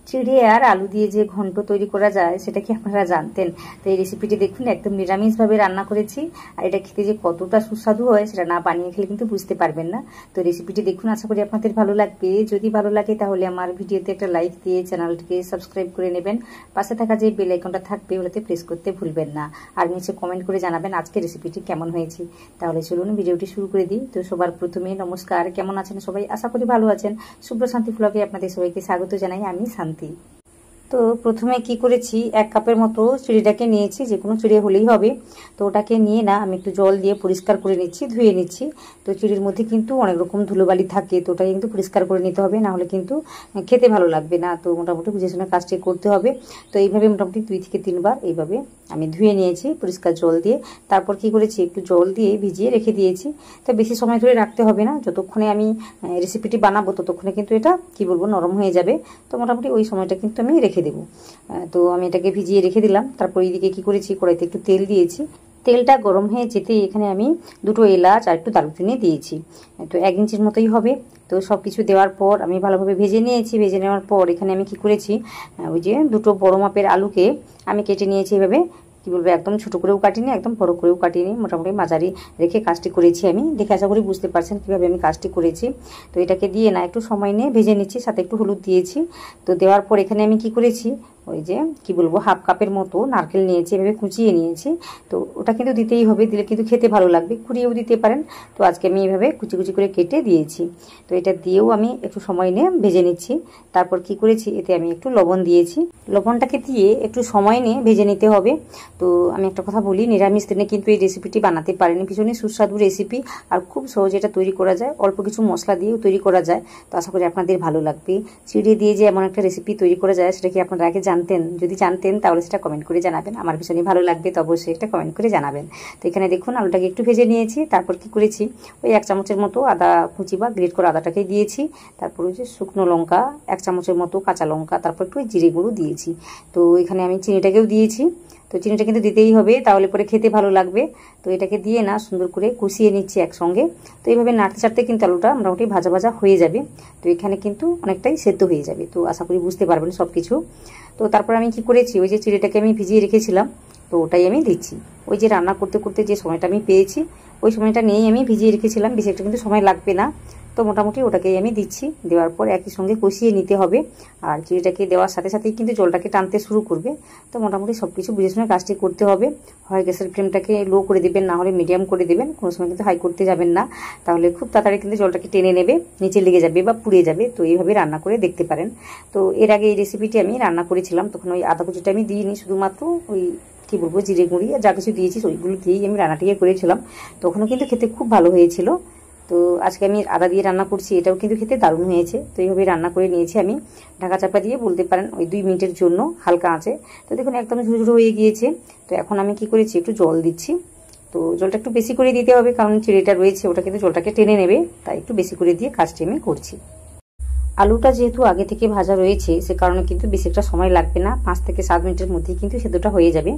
চিড়ে আর আলু দিয়ে যে ঘন্ট তৈরি করা যায় সেটা কি আপনারা জানতেন? তো এই রেসিপিটি দেখুন, একদম নিরামিষভাবে রান্না করেছি। আর এটা খেতে যে কতটা সুস্বাদু হয় সেটা না বানিয়ে খেলে কিন্তু বুঝতে পারবেন না। তো রেসিপিটি দেখুন, আশা করি আপনাদের ভালো লাগবে। যদি ভালো লাগে তাহলে আমার ভিডিওতে একটা লাইক দিয়ে চ্যানেলটিকে সাবস্ক্রাইব করে নেবেন। পাশে থাকা যে বেল আইকনটা থাকবে ওটাতে প্রেস করতে ভুলবেন না। আর নিচে কমেন্ট করে জানাবেন আজকে রেসিপিটি কেমন হয়েছে। তাহলে চলুন ভিডিওটি শুরু করে দিই। তো সবার প্রথমে নমস্কার, কেমন আছেন সবাই? আশা করি ভালো আছেন। শুভ্র শান্তি ব্লগে আপনাদের সবাইকে স্বাগত জানাই। আমি শান্তি। তো প্রথমে কি করেছি, 1 কাপের মতো চিড়েটাকে নিয়েছি, যে কোনো চিড়ে হলেই হবে। তো ওটাকে নিয়ে না আমি একটু জল দিয়ে পরিষ্কার করে নিচ্ছি, ধুয়ে নিচ্ছি। তো চিড়ের মধ্যে কিন্তু অনেক রকম ধুলোবালি থাকে, তো ওটাকে কিন্তু পরিষ্কার করে নিতে হবে, না হলে কিন্তু খেতে ভালো লাগবে না। তো মোটামুটি বুঝে শুনে কাজটি করতে হবে। তো এইভাবে মোটামুটি 2 থেকে 3 বার এইভাবে আমি ধুয়ে নিয়েছি পরিষ্কার জল দিয়ে। তারপর কি করেছি, একটু জল দিয়ে ভিজিয়ে রেখে দিয়েছি। তো বেশি সময় ধরে রাখতে হবে না, যতক্ষণে আমি রেসিপিটি বানাবো ততক্ষণে কিন্তু এটা কি বলবো নরম হয়ে যাবে। তো মোটামুটি ওই সময়টা কিন্তু আমি রেখে দেবো। তো আমি এটাকে ভিজিয়ে রেখে দিলাম। তারপর এইদিকে কি করেছি, কড়াইতে একটু তেল দিয়েছি। তেলটা গরম হয়ে যেতে এখানে আমি 2টো এলাচ আর একটু দারুচিনি দিয়েছি। তো 1 ইঞ্চির মতোই হবে। তো সব কিছু দেওয়ার পর আমি ভালোভাবে ভেজে নিয়েছি। ভেজে নেওয়ার পর এখানে আমি কি করেছি, ওই যে 2টো বড় মাপের আলুকে আমি কেটে নিয়েছি এভাবে। কি বলবো, একদম ছোট করেও কাটিনি, একদম বড় করেও কাটিনি, মোটামুটি মাঝারি রেখে কাজটি করেছি আমি। দেখে আশা করি বুঝতে পারছেন কীভাবে আমি কাজটি করেছি। তো এটাকে দিয়ে না একটু সময় নিয়ে ভেজে নিচ্ছি, সাথে একটু হলুদ দিয়েছি। তো দেওয়ার পর এখানে আমি কি করেছি, ওই যে কি বলবো 1/2 কাপের মতো নারকেল নিয়েছি, এভাবে কুচিয়ে নিয়েছি। তো ওটা কিন্তু দিতেই হবে, দিলে কিন্তু খেতে ভালো লাগবে, কুড়িয়েও দিতে পারেন। তো আজকে আমি এইভাবে কুচি কুচি করে কেটে দিয়েছি। তো এটা দিয়েও আমি একটু সময় নিয়ে ভেজে নিচ্ছি। তারপর কি করেছি, এতে আমি একটু লবণ দিয়েছি। লবণটাকে দিয়ে একটু সময় নিয়ে ভেজে নিতে হবে। তো আমি একটা কথা বলি, নিরামিষ দিনে কিন্তু এই রেসিপিটি বানাতে পারেন। ভীষণই সুস্বাদু রেসিপি আর খুব সহজে এটা তৈরি করা যায়, অল্প কিছু মশলা দিয়েও তৈরি করা যায়। তো আশা করি আপনাদের ভালো লাগবে। চিড়ে দিয়ে যে এমন একটা রেসিপি তৈরি করা যায় সেটা কি আপনারা আগে জানতেন? যদি জানতেন তাহলে সেটা কমেন্ট করে জানাবেন। আমার ভীষণই ভালো লাগবে, তো অবশ্যই একটা কমেন্ট করে জানাবেন। তো এখানে দেখুন আলুটাকে একটু ভেজে নিয়েছি। তারপর কি করেছি, ওই 1 চামচের মতো আদা কুচি বা গ্রেট করা আদাটাকে দিয়েছি। তারপর ওই যে শুকনো লঙ্কা 1 চামচের মতো, কাঁচা লঙ্কা, তারপর একটু জিরে গুঁড়ো দিয়েছি। তো এখানে আমি চিনিটাকেও দিয়েছি। তো চিনিটা কিন্তু দিতেই হবে, তাহলে পরে খেতে ভালো লাগবে। তো এটাকে দিয়ে না সুন্দর করে কষিয়ে নিচ্ছি একসঙ্গে। তো এইভাবে নাড়তে চাড়তে কিন্তু আলুটা মোটামুটি ভাজা ভাজা হয়ে যাবে। তো এখানে কিন্তু অনেকটাই সেদ্ধ হয়ে যাবে। তো আশা করি বুঝতে পারবেন সব কিছু। তো তারপর আমি কি করেছি, ওই যে চিড়েটাকে আমি ভিজিয়ে রেখেছিলাম, তো ওটাই আমি দিচ্ছি। ওই যে রান্না করতে করতে যে সময়টা আমি পেয়েছি ওই সময়টা নিয়েই আমি ভিজিয়ে রেখেছিলাম, বেশি একটা কিন্তু সময় লাগবে না। তো মোটামুটি ওটাকেই আমি দিচ্ছি। দেওয়ার পর একই সঙ্গে কষিয়ে নিতে হবে। আর চিড়েটাকে দেওয়ার সাথে সাথেই কিন্তু জলটাকে টানতে শুরু করবে। তো মোটামুটি সব কিছু বুঝে শুনে কাজটি করতে হবে। হয় গ্যাসের ফ্লেমটাকে লো করে দেবেন, না হলে মিডিয়াম করে দেবেন, কোনো সময় কিন্তু হাই করতে যাবেন না, তাহলে খুব তাড়াতাড়ি কিন্তু জলটাকে টেনে নেবে, নিচে লেগে যাবে বা পুড়ে যাবে। তো এইভাবে রান্না করে দেখতে পারেন। তো এর আগে এই রেসিপিটি আমি রান্না করেছিলাম, তখন ওই আদা কুচিটা আমি দিইনি, শুধুমাত্র ওই কি বলবো জিরে গুঁড়ি আর যা কিছু দিয়েছি ওইগুলো দিয়েই আমি রান্নাটিকে করেছিলাম। তখনও কিন্তু খেতে খুব ভালো হয়েছিল। তো আজকে আমি আদা দিয়ে রান্না করছি, এটাও কিন্তু খেতে দারুণ হয়েছে। তো এইভাবে রান্না করে নিয়েছি আমি ঢাকা চাপা দিয়ে, বলতে পারেন ওই 2 মিনিটের জন্য হালকা আঁচে। তো দেখুন একদম ঝুরো ঝুরো হয়ে গিয়েছে। তো এখন আমি কি করেছি, একটু জল দিচ্ছি। তো জলটা একটু বেশি করে দিতে হবে, কারণ চিড়েটা রয়েছে ওটা কিন্তু জলটাকে টেনে নেবে, তাই একটু বেশি করে দিয়ে কাজটি আমি করছি। আলুটা যেহেতু আগে থেকে ভাজা রয়েছে সে কারণে কিন্তু বেশি একটা সময় লাগবে না, 5 থেকে 7 মিনিটের মধ্যেই কিন্তু সেদ্ধটা হয়ে যাবে।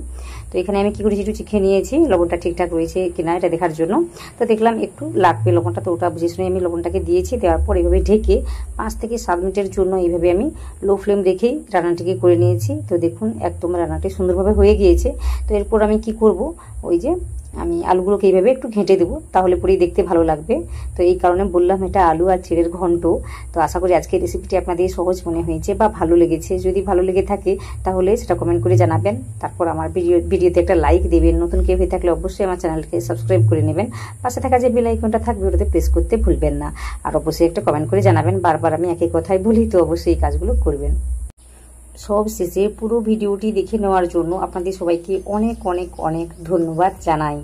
তো এখানে আমি কি করেছি, একটু চিখে নিয়েছি লবণটা ঠিকঠাক রয়েছে কিনা এটা দেখার জন্য। তো দেখলাম একটু লাগবে লবণটা, তো ওটা বুঝে শুনে আমি লবণটাকে দিয়েছি। দেওয়ার পর এইভাবে ঢেকে 5 থেকে 7 মিনিটের জন্য এইভাবে আমি লো ফ্লেম রেখেই রান্নাটিকে করে নিয়েছি। তো দেখুন একদম রান্নাটি সুন্দরভাবে হয়ে গিয়েছে। তো এরপর আমি কি করব, ওই যে আমি আলুগুলোকে এইভাবে একটু ঘেঁটে দেবো, তাহলে পরেই দেখতে ভালো লাগবে। তো এই কারণে বললাম এটা আলু আর চিড়ের ঘন্ট। তো আশা করি আজকে রেসিপিটি আপনাদের সহজ মনে হয়েছে বা ভালো লেগেছে। যদি ভালো লেগে থাকে তাহলে সেটা কমেন্ট করে জানাবেন। তারপর আমার ভিডিওতে একটা লাইক দেবেন। নতুন কেউ হয়ে থাকলে অবশ্যই আমার চ্যানেলকে সাবস্ক্রাইব করে নেবেন। পাশে থাকা যে বেল আইকনটা থাকবে ওটাতে প্রেস করতে ভুলবেন না। আর অবশ্যই একটা কমেন্ট করে জানাবেন। বারবার আমি একই কথাই বলি, তো অবশ্যই এই কাজগুলো করবেন। সব শেষে পুরো ভিডিওটি দেখে নেওয়ার জন্য আপনাদের সবাইকে অনেক অনেক অনেক ধন্যবাদ জানাই।